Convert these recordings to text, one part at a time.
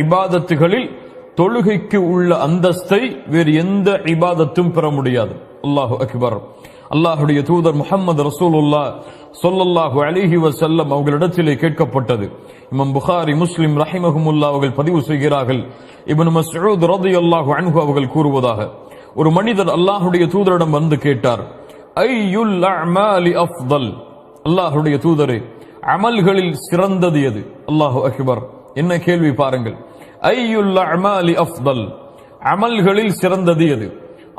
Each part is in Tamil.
இபாதத்துகளில் தொழுகைக்கு உள்ள அந்தஸ்தை வேறு எந்த இபாதத்தும் பெற முடியாது. அல்லாஹு அக்பர். அல்லாஹுடைய தூதர் முஹம்மது ரசூலுல்லாஹ் ஸல்லல்லாஹு அலைஹி வஸல்லம் அவர்களிடத்திலே கேட்கப்பட்டது. இமாம் புகாரி, முஸ்லிம் ரஹிமஹுமுல்லாஹ் அவர்கள் பதிவு செய்கிறார்கள். இப்னு மஸ்ஊத் ரலியல்லாஹு அன்ஹு அவர்கள் கூறுவதாக, ஒரு மனிதர் அல்லாஹுடைய தூதரிடம் வந்து கேட்டார், ஐயுல் அமாலி அஃதல், அல்லாஹுடைய தூதரே, அமல்களில் சிறந்தது எது? அல்லாஹு அக்பர். என்ன கேள்வி பாருங்கள். ஐயுல் அமாலி அஃதல், அமல்களில் சிறந்தது எது?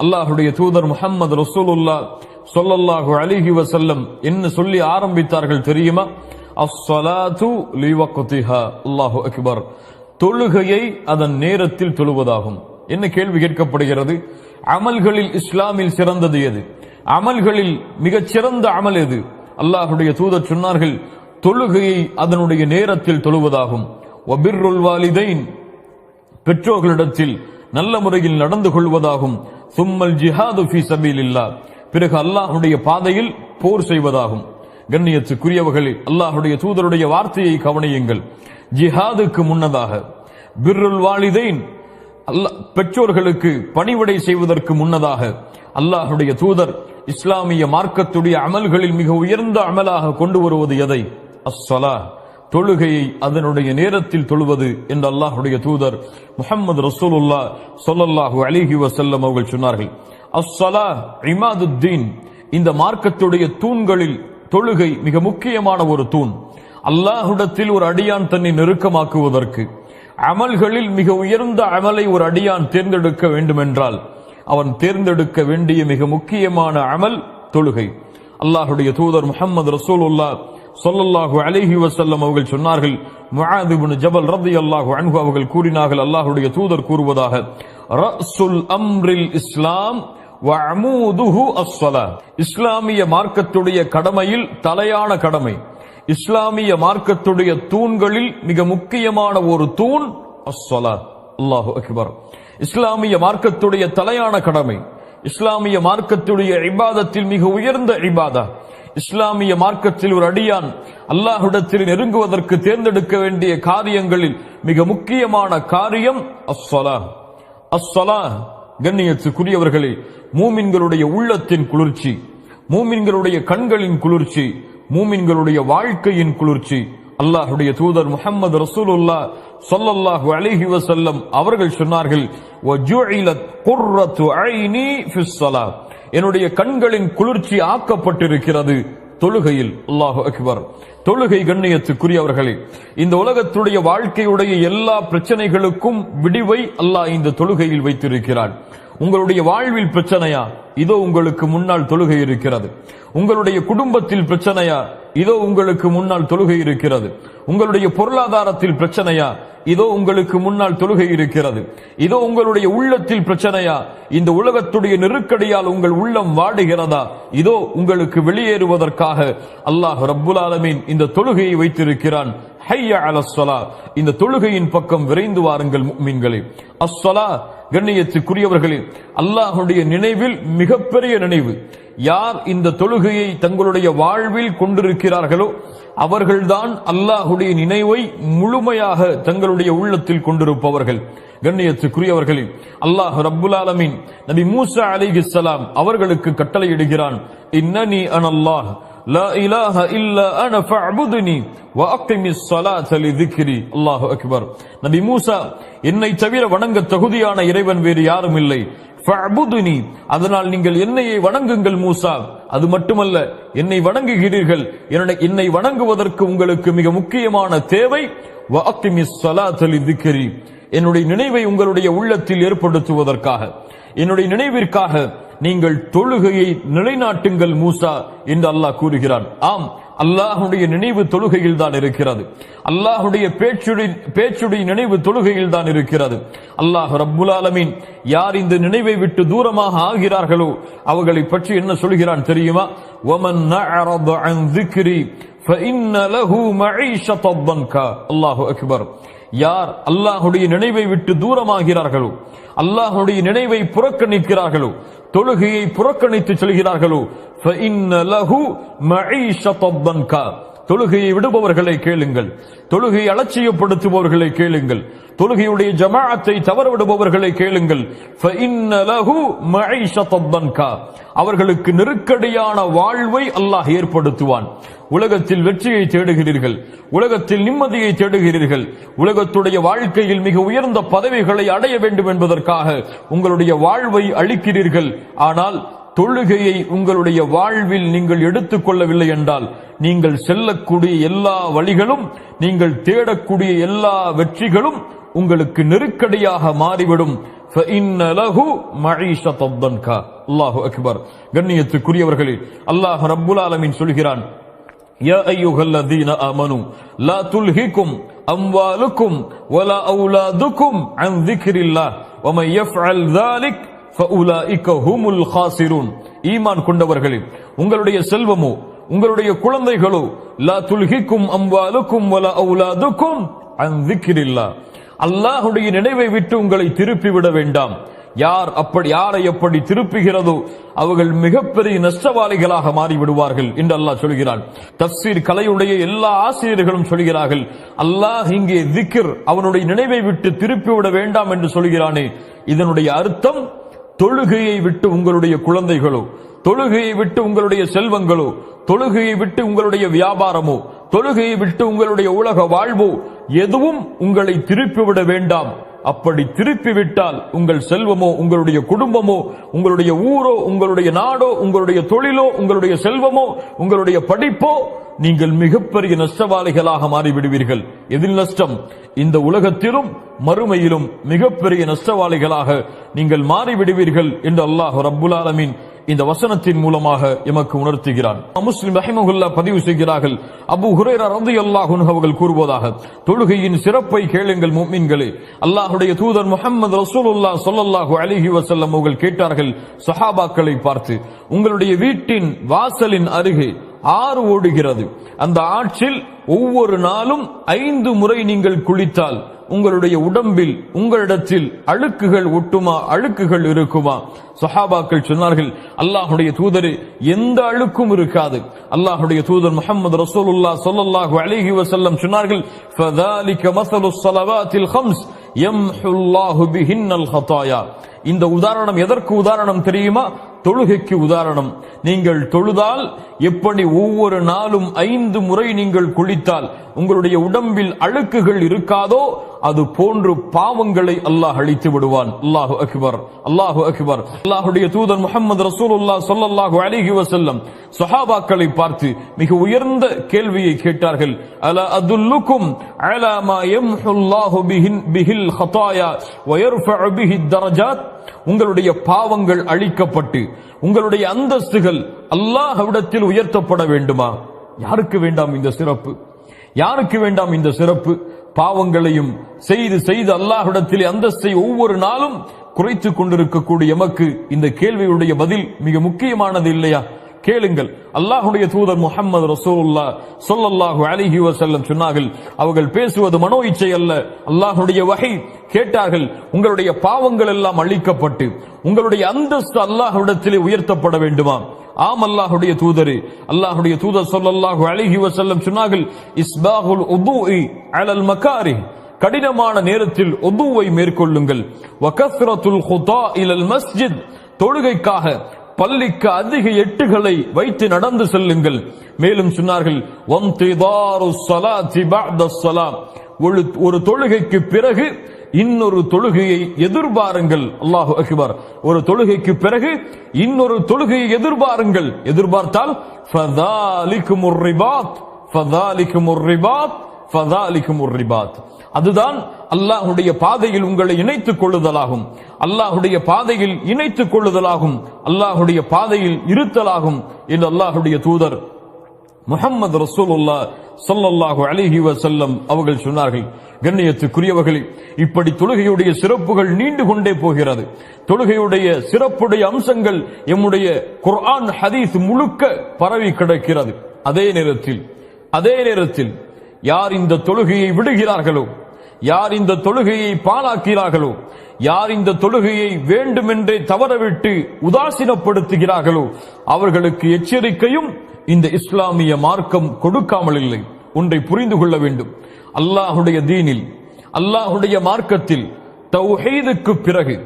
அல்லாஹுடைய தூதர் முஹம்மது ரசூலுல்லாஹ் ஸல்லல்லாஹு அலைஹி வஸல்லம் என்ன சொல்லி ஆரம்பித்தார்கள் தெரியுமா? அஸ்ஸலாத்து லிவக்திஹா. அல்லாஹு அக்பர். தொழுகையை அதன் நேரத்தில் தொழுவதாகும். என்ன கேள்வி கேட்கப்படுகிறது? அமல்களில் இஸ்லாமில் சிறந்தது எது? அமல்களில் மிகச் சிறந்த அமல் எது? அல்லாஹுடைய தூதர் சொன்னார்கள், தொழுகையை அதனுடைய நேரத்தில் தொழுவதாகும். வபிர்ருல் வாலிதைன், பெற்றோர்களிடத்தில் நல்ல முறையில் நடந்து கொள்வதாகும். சும்மல் ஜிஹாது ஃபீ சபீலில்லாஹ், பிறகு அல்லாஹுடைய பாதையில் போர் செய்வதாகும். கண்ணியத்துக்குரியவர்களே, அல்லாஹுடைய தூதருடைய வார்த்தையை கவனியுங்கள். ஜிஹாதுக்கு முன்னதாக பிர்ருல் வாலிதைன், பெற்றோர்களுக்கு பணிவிடை செய்வதற்கு முன்னதாக அல்லாஹுடைய தூதர் இஸ்லாமிய மார்க்கத்துடைய அமல்களில் மிக உயர்ந்த அமலாக கொண்டு வருவது எதை? அஸ்ஸலாஹ், தொழுகையை அதனுடைய நேரத்தில் தொழுவது என்று அல்லாஹுடைய தூதர் முஹம்மது ரசூலுல்லாஹ் ஸல்லல்லாஹு அலைஹி வஸல்லம் அவர்கள் சொன்னார்கள். அஸ்ஸலாஹ் இமாதுத்தீன், இந்த மார்க்கத்துடைய தூண்களில் தொழுகை மிக முக்கியமான ஒரு தூண். அல்லாஹ்விடத்தில் ஒரு அடியான் தன்னை நெருக்கமாக்குவதற்கு, அமல்களில் மிக உயர்ந்த அமலை ஒரு அடியான் தேர்ந்தெடுக்க வேண்டுமென்றால் அவன் தேர்ந்தெடுக்க வேண்டிய மிக முக்கியமான அமல் தொழுகை. அல்லாஹுடைய தூதர் முஹம்மது ரசூலுல்லாஹ் ஸல்லல்லாஹு அலைஹி வஸல்லம் அவர்கள் சொன்னார்கள், முஆத் இப்னு ஜபல் ரலியல்லாஹு அன்ஹு அவர்கள் கூறினார்கள், அல்லாஹுடைய தூதர் கூறுவதாக, ரஸுல் அம்ரில் இஸ்லாம் வ அமூதுஹு அஸ்ஸலாஹ், இஸ்லாமிய மார்க்கத்துடைய கடமையில் தலையான கடமை, இஸ்லாமிய மார்க்கத்துடைய தூண்களில் மிக முக்கியமான ஒரு தூண் அஸ்ஸலாஹ். அல்லாஹு அக்பர். இஸ்லாமிய மார்க்கத்துடைய தலையான கடமை, இஸ்லாமிய மார்க்கத்துடைய இபாதத்தில் மிக உயர்ந்த இபாதா, இஸ்லாமிய மார்க்கத்தில் ஒரு அடியான் அல்லாஹ்விடத்தில் நெருங்குவதற்கு தேர்ந்தெடுக்க வேண்டிய காரியங்களில் மிக முக்கியமான காரியம் அஸ்ஸலாஹ். அஸ்ஸலாஹ், கண்ணியத்துக்குரியவர்களே, மூமின்களுடைய உள்ளத்தின் குளிர்ச்சி, மூமின்களுடைய கண்களின் குளிர்ச்சி, மூமின்களுடைய வாழ்க்கையின் குளிர்ச்சி. அல்லாஹுடைய தூதர் முஹம்மது ரசூலுல்லாஹ் ஸல்லல்லாஹு அலைஹி வஸல்லம் அவர்கள் சொன்னார்கள், வஜுஇலத் குர்ரத்து ஐனி ஃபிஸ் ஸலாத், என்னுடைய கண்களின் குளிர்ச்சி ஆக்கப்பட்டிருக்கிறது தொழுகையில். அல்லாஹு அக்பர். தொழுகை, கண்ணியத்துக்குரியவர்களே, இந்த உலகத்துடைய வாழ்க்கையுடைய எல்லா பிரச்சனைகளுக்கும் விடிவை அல்லாஹ் இந்த தொழுகையில் வைத்திருக்கிறார். உங்களுடைய வாழ்வில் பிரச்சனையா? இதோ உங்களுக்கு முன்னால் தொழுகை இருக்கிறது. உங்களுடைய குடும்பத்தில் பிரச்சனையா? இதோ உங்களுக்கு முன்னால் தொழுகை இருக்கிறது. உங்களுடைய பொருளாதாரத்தில் பிரச்சனையா? இதோ உங்களுக்கு முன்னால் தொழுகை இருக்கிறது. இதோ உங்களுடைய உள்ளத்தில் பிரச்சனையா? இந்த உலகத்துடைய நெருக்கடியால் உங்கள் உள்ளம் வாடுகிறதா? இதோ உங்களுக்கு வெளியேறுவதற்காக அல்லாஹ் ரப்புல் ஆலமீன் இந்த தொழுகையை வைத்திருக்கிறான். ஹய்ய அலஸ் ஸலா, இந்த தொழுகையின் பக்கம் விரைந்து வாருங்கள் முஃமின்களே. அஸ்ஸலா, கண்ணியத்துக்குரியவர்களே, அல்லாஹ்வுடைய நினைவில் மிகப்பெரிய நினைவு. யார் இந்த தொழுகையை தங்களுடைய வாழ்வில் கொண்டிருக்கிறார்களோ அவர்கள்தான் அல்லாஹ்வுடைய நினைவை முழுமையாக தங்களுடைய உள்ளத்தில் கொண்டிருப்பவர்கள். கண்ணியத்துக்குரியவர்களே, அல்லாஹ் ரப்புல் ஆலமீன் நபி மூசா அலைஹிஸ்ஸலாம் அவர்களுக்கு கட்டளையிடுகிறான், இன்னனி அனல்லாஹ் லா இலாஹ இல்லா அன ஃபஅபுதுனி வ அகிமிஸ் ஸலாத லிذிக்ரி. அல்லாஹு அக்பர். நபி மூசா, என்னை தவிர வணங்க தகுதியான இறைவன் வேறு யாரும் இல்லை. ஃபஅபுதுனி, அதனால் நீங்கள் என்னையே வணங்குங்கள் மூசா. அது மட்டுமல்ல, என்னை வணங்குகிறீர்கள், என்னை வணங்குவதற்கு உங்களுக்கு மிக முக்கியமான தேவை வ அகிமிஸ் ஸலாத லிذிக்ரி, என்னுடைய நினைவை உங்களுடைய உள்ளத்தில் ஏற்படுத்துவதற்காக, என்னுடைய நினைவிற்காக நீங்கள் தொழுகையை நிலைநாட்டுங்கள் மூசா என்று அல்லாஹ் கூறுகிறான். ஆம், அல்லாஹுடைய நினைவு தொழுகையில் தான் இருக்கிறது. அல்லாஹுடைய பேச்சுடைய நினைவு தொழுகையில் தான் இருக்கிறது. அல்லாஹ் ரப்புல் ஆலமீன் யார் இந்த நினைவை விட்டு தூரமாக ஆகிறார்களோ அவர்களை பற்றி என்ன சொல்கிறான் தெரியுமா? வமன் நஅரத அன் ذிக்ரி ஃபஇன்ன லஹு மஈஷத்தன் தன்கா. அல்லாஹு அக்பர். யார் அல்லாஹுடைய நினைவை விட்டு தூரமாகிறார்களோ, அல்லாஹுடைய நினைவை புறக்கணிக்கிறார்களோ, தொழுகையை புறக்கணித்து செல்கிறார்களோ, ஃபஇன்ன லஹு மஈஷத்தன் தன்கா, தொழுகையை விடுபவர்களை கேளுங்கள், தொழுகையை அலட்சியப்படுத்துபவர்களை கேளுங்கள், தொழுகையுடைய ஜமாஅத்தை தவறவிடுபவர்களை கேளுங்கள். அவர்களுக்கு நெருக்கடியான வாழ்வை அல்லாஹ் ஏற்படுத்துவான். உலகத்தில் வெற்றியை தேடுகிறீர்கள், உலகத்தில் நிம்மதியை தேடுகிறீர்கள், உலகத்துடைய வாழ்க்கையில் மிக உயர்ந்த பதவிகளை அடைய வேண்டும் என்பதற்காக உங்களுடைய வாழ்வை அளிக்கிறீர்கள். ஆனால் தொழுகையை உங்களுடைய வாழ்வில் நீங்கள் எடுத்துக் கொள்ளவில்லை என்றால் நீங்கள் செல்லக்கூடிய எல்லா வழிகளும், நீங்கள் தேடக்கூடிய எல்லா வெற்றிகளும் உங்களுக்கு நெருக்கடியாக மாறிவிடும். அல்லாஹு அக்பர். கண்ணியத்துக்குரியவர்களே, அல்லாஹ் ரப்புல் ஆலமீன் சொல்கிறான், யா அய்யுஹல்லதீன ஆமனூ லா துல்ஹிகும் அம்வாலுக்கும் வலா அவுலாதுக்கும் அன் ذிக்ரில்லாஹ் வமன் யஃஅல் ذلك فأولئك هم الخاسرون. ஈமான் கொண்டவர்களே, உங்களுடைய செல்வமோ உங்களுடைய குழந்தைகளோ லா துல்ஹிக்கும் அம்வாலுக்கும் வலா அவுலாதுக்கும் அன் ذிக்ரில்லாஹ், அல்லாஹ்வுடைய நினைவை விட்டு உங்களை திருப்பி விட வேண்டாம். யாரை எப்படி திருப்புகிறதோ அவர்கள் மிகப்பெரிய நஷ்டவாளிகளாக மாறிவிடுவார்கள் என்று அல்லாஹ் சொல்கிறான். தஃசீர் கலையுடைய எல்லா ஆசிரியர்களும் சொல்கிறார்கள், அல்லாஹ் இங்கே திக்ர், அவனுடைய நினைவை விட்டு திருப்பிவிட வேண்டாம் என்று சொல்கிறானே, இதனுடைய அர்த்தம் தொழுகையை விட்டு உங்களுடைய குழந்தைகளோ, தொழுகையை விட்டு உங்களுடைய செல்வங்களோ, தொழுகையை விட்டு உங்களுடைய வியாபாரமோ, தொழுகையை விட்டு உங்களுடைய உலக வாழ்வோ எதுவும் உங்களை திருப்பிவிட வேண்டாம். அப்படி திருப்பிவிட்டால் உங்கள் செல்வமோ, உங்களுடைய குடும்பமோ, உங்களுடைய ஊரோ, உங்களுடைய நாடோ, உங்களுடைய தொழிலோ, உங்களுடைய செல்வமோ, உங்களுடைய படிப்போ, நீங்கள் மிகப்பெரிய நஷ்டவாளிகளாக மாறிவிடுவீர்கள். எதில் நஷ்டம்? இந்த உலகத்திலும் மறுமையிலும் மிகப்பெரிய நஷ்டவாளிகளாக நீங்கள் மாறிவிடுவீர்கள் என்று அல்லாஹ் ரப்புல் ஆலமீன் இந்த வசனத்தின் மூலமாக எமக்கு உணர்த்துகிறான். முஸ்லிம் ரஹிமஹுல்லாஹ் பதிவு செய்கிறார்கள், அபூ ஹுரைரா ரலியல்லாஹு அன்ஹு அவர்கள் கூறுவதாக, தொழுகையின் சிறப்பை கேளுங்கள் முஃமின்களே, அல்லாஹ்வுடைய தூதர் முஹம்மது ரசூலுல்லாஹ் ஸல்லல்லாஹு அலைஹி வஸல்லம் அவர்கள் கேட்டார்கள் சஹாபாக்களை பார்த்து, உங்களுடைய வீட்டின் வாசலின் அருகே ஆறு ஓடுகிறது, அந்த ஆற்றில் ஒவ்வொரு நாளும் 5 முறை நீங்கள் குளித்தால் உங்களுடைய உடம்பில் உங்களிடத்தில் அழுக்குகள் ஒட்டுமா, அழுக்குகள் இருக்குமா? சஹாபாக்கள் சொன்னார்கள், அல்லாஹ்வுடைய தூதரே, எந்த அழுக்கும் இருக்காது. அல்லாஹ்வுடைய தூதர் முஹம்மது ரசூலுல்லாஹ் ஸல்லல்லாஹு அலைஹி வஸல்லம் சொன்னார்கள், ஃபதாலிக மஸலுஸ் ஸலவாத்தில் ஹம்ஸ் யம்ஹுல்லாஹு பிஹின்னல் ஹதாயா. இந்த உதாரணம் எதற்கு உதாரணம் தெரியுமா? தொழுகைக்கு உதாரணம். நீங்கள் தொழுதால் எப்படி ஒவ்வொரு நாளும் 5 முறை நீங்கள் குளித்தால் உங்களுடைய உடம்பில் அழுக்குகள் இருக்காதோ அது போன்று பாவங்களை அல்லாஹ் அழித்து விடுவான். அல்லாஹு அக்பர், அல்லாஹு அக்பர். அல்லாஹ்வுடைய தூதர் முஹம்மது ரசூலுல்லாஹ் ஸல்லல்லாஹு அலைஹி வஸல்லம் சஹாபாக்களை பார்த்து மிக உயர்ந்த கேள்வியை கேட்டார்கள், அலா அதுல்லுக்கும் அலா மா யம்ஹுல்லாஹு பிஹில் ஹதாயா வ யர்ஃபஉ பிஹித் தரஜாத். உங்களுடைய பாவங்கள் அழிக்கப்பட்டு உங்களுடைய அந்தஸ்துகள் அல்லாஹ்விடத்தில் உயர்த்தப்பட வேண்டுமா? யாருக்கு வேண்டாம் இந்த சிறப்பு? யாருக்கு வேண்டாம் இந்த சிறப்பு? பாவங்களையும் செய்து அல்லாஹ்விடத்தில் அந்தஸ்தை ஒவ்வொரு நாளும் குறைத்துக் கொண்டிருக்கக்கூடிய எமக்கு இந்த கேள்வியுடைய பதில் மிக முக்கியமானது இல்லையா? கேளுங்கள். அல்லாஹ்வுடைய தூதர் முஹம்மது ரசூலுல்லாஹ் ஸல்லல்லாஹு அலைஹி வஸல்லம் சொன்னார்கள், அவர்கள் பேசுவது மனோ இச்சை அல்ல, அல்லாஹ்வுடைய வஹி. கேட்டார்கள், உங்களுடைய பாவங்கள் எல்லாம் அழிக்கப்பட்டு உங்களுடைய அந்தஸ்து அல்லாஹ்விடத்திலே உயர்த்தப்பட வேண்டுமா? ஆம் அல்லாஹ்வுடைய தூதரே. அல்லாஹ்வுடைய தூதர் ஸல்லல்லாஹு அலைஹி வஸல்லம் சொன்னார்கள், இஸ்பாகுல் உதுஇ அலல் மகாரிஹ், கடினமான நேரத்தில் உதுவை மேற்கொள்ளுங்கள். வகஸ்ரத்துல் குதா இலல் மஸ்ஜித், தொழுகைக்காக பள்ளிக்கு அதிக எட்டுகளை வைத்து நடந்து செல்லுங்கள். மேலும் சொன்னார்கள், வம்திதாருஸ் ஸலாத்தி பஅதஸ் ஸலாம், ஒரு தொழுகைக்கு பிறகு இன்னொரு தொழுகையை எதிர்பாருங்கள். அல்லாஹு அக்பர். ஒரு தொழுகைக்கு பிறகு இன்னொரு தொழுகையை எதிர்பாருங்கள். எதிர்பார்த்தால் ஃபதாலிகுமுர் ரிபாத், ஃபதாலிகுமுர் ரிபாத், ஃபதாலிகுமுர் ரிபாத். அதுதான் அல்லாஹ்வுடைய பாதையில் உங்களை இணைத்துக் கொள்ளுதலாகும், அல்லாஹ்வுடைய பாதையில் இணைத்துக் கொள்ளுதலாகும், அல்லாஹ்வுடைய பாதையில் இருத்தலாகும் என்று அல்லாஹ்வுடைய தூதர் முஹம்மது ரசூலுல்லாஹ் ஸல்லல்லாஹு அலைஹி வஸல்லம் அவர்கள் சொன்னார்கள். கண்ணியத்துக்குரியவர்களே, இப்படி தொழுகையுடைய சிறப்புகள் நீண்டு கொண்டே போகிறது. தொழுகையுடைய சிறப்புடைய அம்சங்கள் எம்முடைய குர்ஆன் ஹதீஸ் முழுக்க பரவி கிடக்கிறது. அதே நேரத்தில் யார் இந்த தொழுகையை விடுகிறார்களோ, யார் இந்த தொழுகையை பாழாக்கிறார்களோ, யார் இந்த தொழுகையை வேண்டுமென்றே தவறவிட்டு உதாசீனப்படுத்துகிறார்களோ அவர்களுக்கு எச்சரிக்கையும் இந்த இஸ்லாமிய மார்க்கம் கொடுக்காமல் இல்லை. ஒன்றை புரிந்து கொள்ள வேண்டும். அல்லாஹுடைய தீனில், அல்லாஹுடைய மார்க்கத்தில் தௌஹீதுக்கு பிறகு,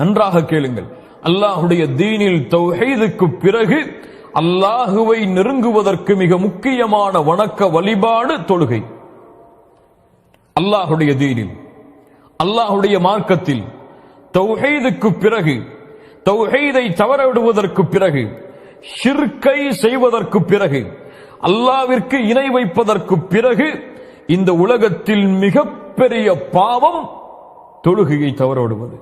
நன்றாக கேளுங்கள், அல்லாஹுடைய தீனில் தௌஹீதுக்கு பிறகு அல்லாஹுவை நெருங்குவதற்கு மிக முக்கியமான வணக்க வழிபாடு தொழுகை. அல்லாஹுடைய தீனில், அல்லாஹுடைய மார்க்கத்தில் தௌஹீதுக்கு பிறகு, தௌஹீதை தவறவிடுவதற்கு பிறகு, ஷிர்கை செய்வதற்கு பிறகு, அல்லாஹ்விற்கு இணை வைப்பதற்கு பிறகு இந்த உலகத்தில் மிகப்பெரிய பாவம் தொழுகையை தவறவிடுவது.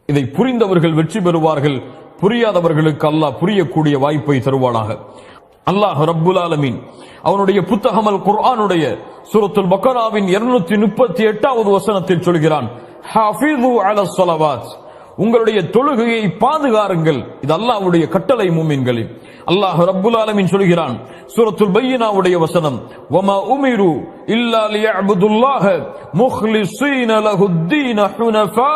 இதை புரிந்தவர்கள் வெற்றி பெறுவார்கள். புரியாதவர்களுக்கு அல்லாஹ் புரியக்கூடிய வாய்ப்பை தருவானாக. அல்லாஹ் ரப்புல் ஆலமீன் அவனுடைய புத்தகம் அல் குர்ஆனுடைய சூரத்துல் பக்கராவின் 238வது வசனத்தில் சொல்கிறான், ஹாஃபிது அலஸ் ஸலவாத், உங்களுடைய தொழுகையை பாதுகாருங்கள். இது அல்லாஹ்வுடைய கட்டளை மூமின்களே. அல்லாஹ் ரப்புல் ஆலமீன் சொல்கிறான் சூரத்துல் பையினாவுடைய வசனம், வமா உமிரு இல்லா லியஅபுதுல்லாஹ முக்லிஸீன லஹுத்தீன ஹுனஃபா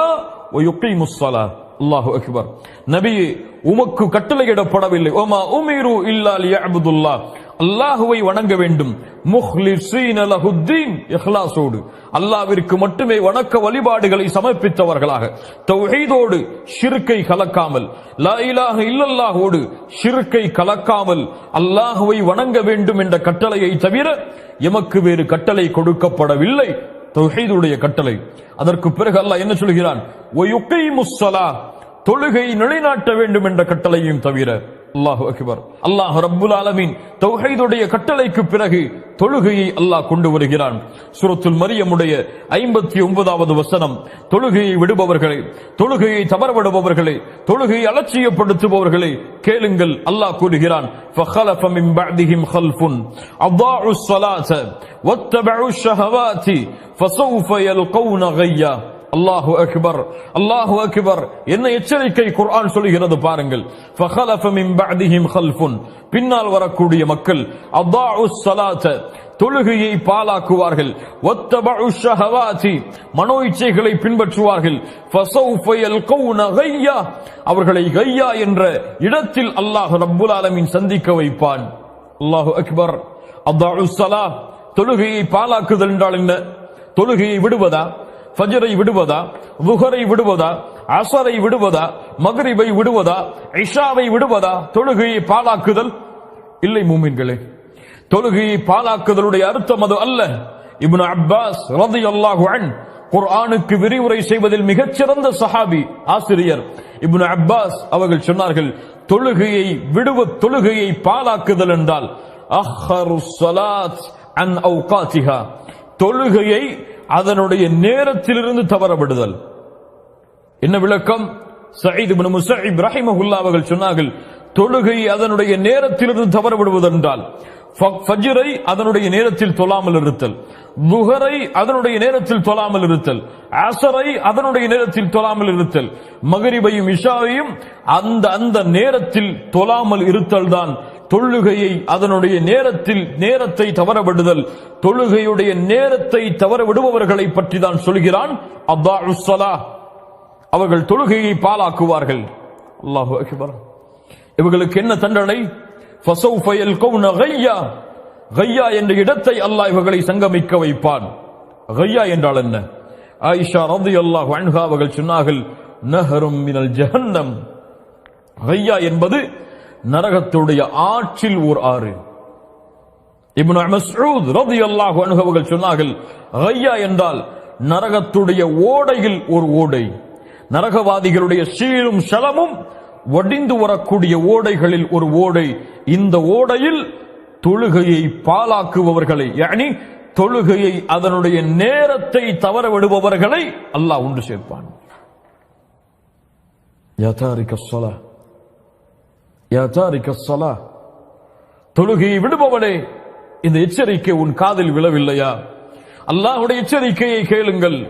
வ யுகீமுஸ் ஸலாத். அல்லாஹு அக்பர். நபியே, உமக்கு கட்டளையிடப்படவில்லை, வமா உமிரு இல்லா லியஅபுதுல்லாஹ், அல்லாஹுவை வணங்க வேண்டும், முக்லிஸீன லஹுத்தீன், இஹ்லாஸோடு, அல்லாஹ்விற்கு மட்டுமே வணக்க வழிபாடுகளை சமர்ப்பித்தவர்களாக, தௌஹீதோடு ஷிர்கை கலக்காமல், லா இலாஹ இல்லல்லாஹோடு ஷிர்கை கலக்காமல் அல்லாஹுவை வணங்க வேண்டும் என்ற கட்டளையை தவிர எமக்கு வேறு கட்டளை கொடுக்கப்படவில்லை. தௌஹீதுடைய கட்டளை. அதற்கு பிறகு அல்லாஹ் என்ன சொல்கிறான், வயுகீமுஸ் ஸலாத், தொழுகை நிலைநாட்ட வேண்டும் என்ற கட்டளையும் தவிர. அல்லாஹு அக்பர். அல்லாஹ் ரப்புல் ஆலமீன் தௌஹீதுடைய கட்டளைக்கு பிறகு தொழுகையை அல்லாஹ் கொண்டு வருகிறான். சூரத்துல் மரியமுடைய 59வது வசனம், தொழுகையை விடுபவர்களே, தொழுகையை தவறவிடுபவர்களே, தொழுகையை அலட்சியப்படுத்துபவர்களே, கேளுங்கள். அல்லாஹ் கூறுகிறான், ஃபഖலஃப மின் பஅதிஹிம் கல்ஃபுன் அதாஉஸ் ஸலாத வத்தபஉஷ் ஷஹவாதி ஃபஸௌஃப யல்கௌன கய்யா. அல்லாஹு அக்பர், அல்லாஹு அக்பர். என்ன எச்சரிக்கை குர்ஆன் சொல்கிறது பாருங்கள். ஃபഖலஃப மின் பஅதிஹிம் கல்ஃபுன், பின்னால் வரக்கூடிய மக்கள், அதாஉஸ் ஸலாத, தொழுகையை பாலாக்குவார்கள், வத்தபஉஷ் ஷஹவாதி, மனோ இச்சைகளை பின்பற்றுவார்கள், ஃபஸௌஃப யல்கௌன கய்யா, அவர்களை கய்யா என்ற இடத்தில் அல்லாஹ் ரப்புல் ஆலமீன் சந்திக்க வைப்பான். அல்லாஹு அக்பர். அதாஉஸ் ஸலாத், தொழுகையை பாலாக்குதல் என்றால் என்ன? தொழுகையை விடுவதா? ஃபஜ்ரை விடுவதா? ளுஹரை விடுவதா? அஸரை விடுவதா? மக்ரிபை விடுவதா? இஷாவை விடுவதா? தொழுகையை பாலாக்குதல் இல்லை மூமின்களே. தொழுகையை பாலாக்குதலுடைய அர்த்தம் அது அல்ல. இப்னு அப்பாஸ் ரலியல்லாஹு அன்ஹு குர்ஆனுக்கு விரிவுரை செய்வதில் மிகச்சிறந்த சஹாபி, ஆசிரியர் இப்னு அப்பாஸ் அவர்கள் சொன்னார்கள், தொழுகையை தொழுகையை பாலாக்குதல் என்றால் அஹ்ஹருஸ் ஸலாத் அன் அவ்காத்திஹா, தொழுகையை அதனுடைய நேரத்திலிருந்து தவறவிடுதல். என்ன விளக்கம்? சயீத் இப்னு முஸைப் ரஹிமஹுல்லாஹ் அவர்கள் சொன்னார்கள், தொழுகை அதனுடைய நேரத்திலிருந்து தவறவிடுவதென்றால் ஃபஜ்ரை அதனுடைய நேரத்தில் தொழாமல் இருத்தல், ளுஹரை அதனுடைய நேரத்தில் தொழாமல் இருத்தல், அஸரை அதனுடைய நேரத்தில் தொழாமல் இருத்தல், மக்ரிபையும் இஷாவையும் அந்த நேரத்தில் தொழாமல் இருத்தல் தான் தொழுகையை அதனுடைய நேரத்தை தவறவிடுதல். தொழுகையுடைய நேரத்தை தவறவிடுபவர்களை பற்றி தான் சொல்கிறான். அதாஉஸ் ஸலாத், அவர்கள் தொழுகையை பாலாக்குவார்கள். அல்லாஹு அக்பர். இவர்களுக்கு என்ன தண்டனை? ஃபஸௌஃப யல்கௌன கய்யா, கய்யா என்ற இடத்தை அல்லாஹ் இவர்களை சங்கமிக்க வைப்பான். கய்யா என்றால் என்ன? ஆயிஷா ரலியல்லாஹு அன்ஹா அவர்கள் சொன்னார்கள், நஹரும் மினல் ஜஹன்னம். கய்யா என்பது நரகத்துடைய ஆற்றில் ஓர் ஆறு. இப்னு மஸ்ஊத் ரலியல்லாஹு அன்ஹு அவர்கள் சொன்னார்கள், கய்யா என்றால் நரகத்துடைய ஓடையில் ஒரு ஓடை, நரகவாதிகளுடைய சீலும் ஷலமும் வடிந்து வரக்கூடிய ஓடைகளில் ஒரு ஓடை. இந்த ஓடையில் தொழுகையை பாலாக்குபவர்களை, யானி தொழுகையை அதனுடைய நேரத்தை தவற விடுபவர்களை அல்லாஹ் ஒன்று சேர்ப்பான். யா தாரிகஸ் ஸலா, யா தாரிகஸ் ஸலா, தொழுகையை விடுபவனே, இந்த எச்சரிக்கை உன் காதில் விழவில்லையா? அல்லாஹ்வுடைய எச்சரிக்கையை கேளுங்கள்.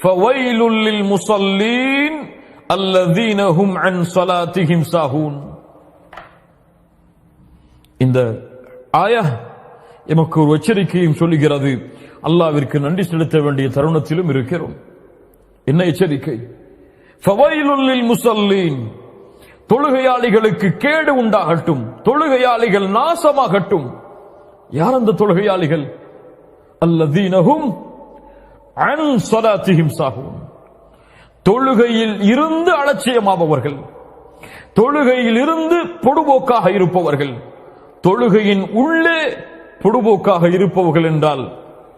ஃபவைலுல் லில் முஸல்லீன் அல்லதீன ஹும் அன் ஸலாத்திஹிம் சாஹூன். இந்த ஆயா எமக்கு ஒரு எச்சரிக்கையும் சொல்லுகிறது. அல்லாஹ்விற்கு நன்றி செலுத்த வேண்டிய தருணத்திலும் இருக்கிறோம். என்ன எச்சரிக்கை? ஃபவைலுல் லில் முஸல்லீன், தொழுகையாளிகளுக்கு கேடு உண்டாகட்டும், தொழுகையாளிகள் நாசமாகட்டும். யார் அந்த தொழுகையாளிகள்? அல்லதீனஹும் அன் ஸலாத்திஹிம் சாஹூன். தொழுகையில் இருந்து அலட்சியமாபவர்கள், தொழுகையில் இருந்து பொடுபோக்காக இருப்பவர்கள். தொழுகையின் உள்ளே பொடுபோக்காக இருப்பவர்கள் என்றால்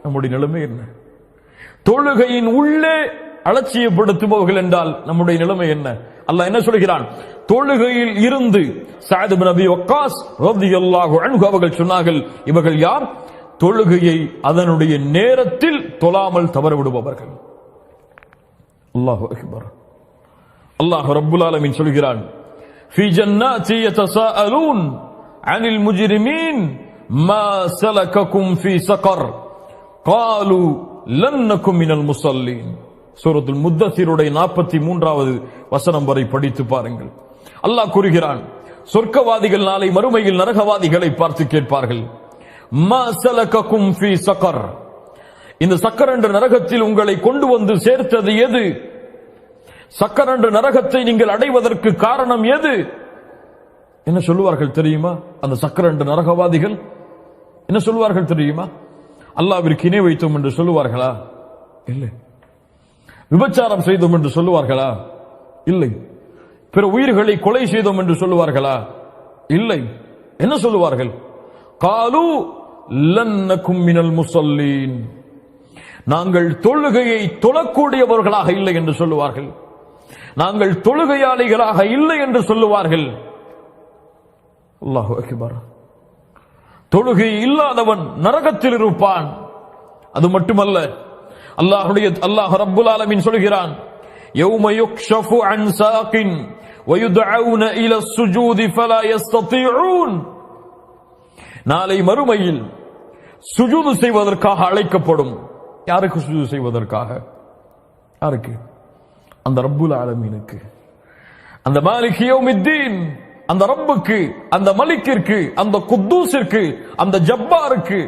நம்முடைய நிலைமை என்ன? தொழுகையின் உள்ளே அலட்சியப்படுத்துபவர்கள் என்றால் நம்முடைய நிலைமை என்ன? அல்லாஹ் என்ன சொல்கிறான்? தொழுகையில் இருந்து சஅத் இப்னு அபி வக்காஸ் ரலியல்லாஹு அன்ஹு அவர்கள் சொன்னார்கள், இவர்கள் யார்? தொழுகையை அதனுடைய நேரத்தில் தொழாமல் தவறவிடுபவர்கள். அல்லாஹு அக்பர். அல்லாஹ் ரப்புல் ஆலமீன் சொல்கிறான், ஃபீ ஜன்னாத்தி யதசாஅலூன் அனில் முஜ்ரிமீன் மா ஸலககும் ஃபீ ஸகர் காலூ லன் நகும் மினல் முஸல்லீன். சூரத்துல் முத்தஸிருடைய 43வது வசனம் வரை படித்து பாருங்கள். அல்லாஹ் கூறுகிறான், சொர்க்கவாதிகள் நாளை மறுமையில் நரகவாதிகளை பார்த்து கேட்பார்கள், மா ஸலககும் ஃபீ ஸகர், இந்த சக்கர் என்ற நரகத்தில் உங்களை கொண்டு வந்து சேர்த்தது எது? சக்கர் என்ற நரகத்தை நீங்கள் அடைவதற்கு காரணம் எது? என்ன சொல்லுவார்கள் தெரியுமா? அந்த சக்கர் என்ற நரகவாதிகள் என்ன சொல்லுவார்கள் தெரியுமா? அல்லாஹ்விற்கு இணை வைத்தோம் என்று சொல்லுவார்களா? இல்லை. விபச்சாரம் செய்தோம் என்று சொல்லுவார்களா? இல்லை. பிற உயிர்களை கொலை செய்தோம் என்று சொல்லுவார்களா? இல்லை. என்ன சொல்லுவார்கள்? காலூ லன் நகும் மினல் முஸல்லீன், நாங்கள் தொழுகையை தொழக்கூடியவர்களாக இல்லை என்று சொல்லுவார்கள். நாங்கள் தொழுகையாளிகளாக இல்லை என்று சொல்லுவார்கள். அல்லாஹு அக்பர். தொழுகை இல்லாதவன் நரகத்தில் இருப்பான். அது மட்டுமல்ல, அல்லாஹ் ரப்புல் ஆலமீன் சொல்கிறான், யௌம யுக்ஷஃபு அன் சாகின் வயுதஊன இலா ஸுஜூதி ஃபலா யஸ்ததீஊன். நாளை மறுமையில் சுஜூது செய்வதற்காக அழைக்கப்படும். யாருக்கு சுஜூது செய்வதற்காக? யாருக்கு? அந்த ரப்புல் ஆலமீனுக்கு, அந்த மாலிக் யௌமித்தீன், அந்த ரப்புக்கு, அந்த மலிக்கிற்கு, அந்த குத்தூஸிற்கு, அந்த ஜப்பாருக்கு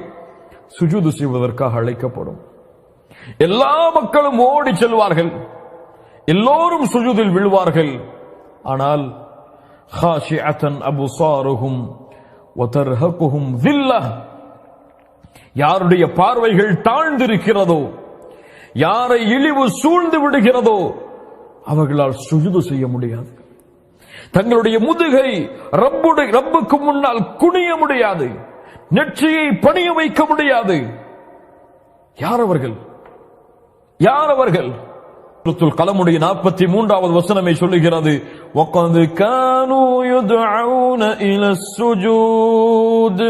சுஜூது செய்வதற்காக அழைக்கப்படும். எல்லா மக்களும் ஓடி செல்வார்கள், எல்லோரும் சுஜூதில் விழுவார்கள். ஆனால் ஹாஷிஅத்தன் அபுசாருஹும் வதர்ஹகுஹும் ذில்லஹ், யாருடைய பார்வைகள் தாழ்ந்திருக்கிறதோ, யாரை இழிவு சூழ்ந்து விடுகிறதோ அவர்களால் சுஜூது செய்ய முடியாது. தங்களுடைய முதுகை ரப்புக்கு முன்னால் குனிய முடியாது, நெற்றியை பணிய வைக்க முடியாது. யார் அவர்கள்? யார் அவர்கள்? சூரத்துல் கலமுடைய 43வது வசனமே சொல்லுகிறது, வகத் கானூ யுதுஊன இலஸ் சுஜூத்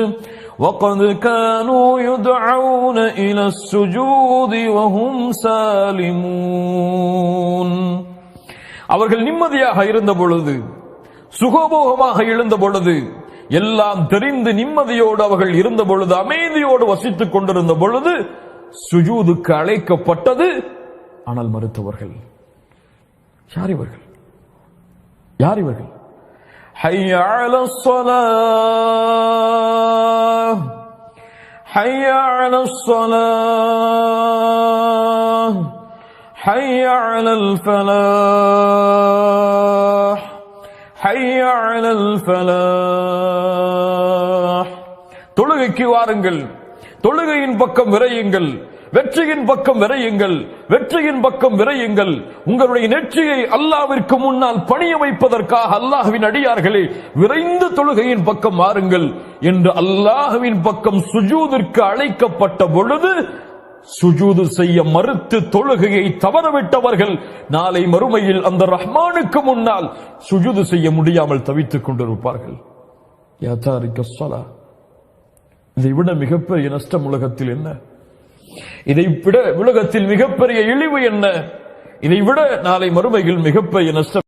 வகத் கானூ யுதுஊன இலஸ் சுஜூத் வஹும் சாலிமூன். அவர்கள் நிம்மதியாக இருந்த பொழுது, சுகபோகமாக எழுந்த பொழுது, எல்லாம் தெரிந்து நிம்மதியோடு அவர்கள் இருந்த பொழுது, அமைதியோடு வசித்துக் கொண்டிருந்த பொழுது சுஜூதுக்கு அழைக்கப்பட்டது. ஆனால் மறுத்தவர்கள். யார் இவர்கள்? யார் இவர்கள்? ஹய்ய அலஸ் ஸலாஹ், ஹய்ய அலஸ் ஸலாஹ், ஹய்ய அலல் ஃபலாஹ், ஹய்ய அலல் ஃபலாஹ். தொழுகைக்கு வாருங்கள், தொழுகையின் பக்கம் விரையுங்கள், வெற்றியின் பக்கம் விரையுங்கள், வெற்றியின் பக்கம் விரையுங்கள். உங்களுடைய நெற்றியை அல்லாஹ்விற்கு முன்னால் பணிய வைப்பதற்காக அல்லாஹ்வின் அடியார்களே விரைந்து தொழுகையின் பக்கம் வாருங்கள் என்று அல்லாஹ்வின் பக்கம் சுஜூதிற்கு அழைக்கப்பட்ட பொழுது சுஜூது செய்ய மறுத்து தொழுகையை தவறவிட்டவர்கள் நாளை மறுமையில் அந்த ரஹ்மானுக்கு முன்னால் சுஜூது செய்ய முடியாமல் தவித்துக் கொண்டிருப்பார்கள். யா தாரிக ஸலாஹ், இதை விட மிகப்பெரிய நஷ்டம் உலகத்தில் என்ன? இதை விட உலகத்தில் மிகப்பெரிய இழிவு என்ன? இதை விட நாளை மறுமையில் மிகப்பெரிய நஷ்டம்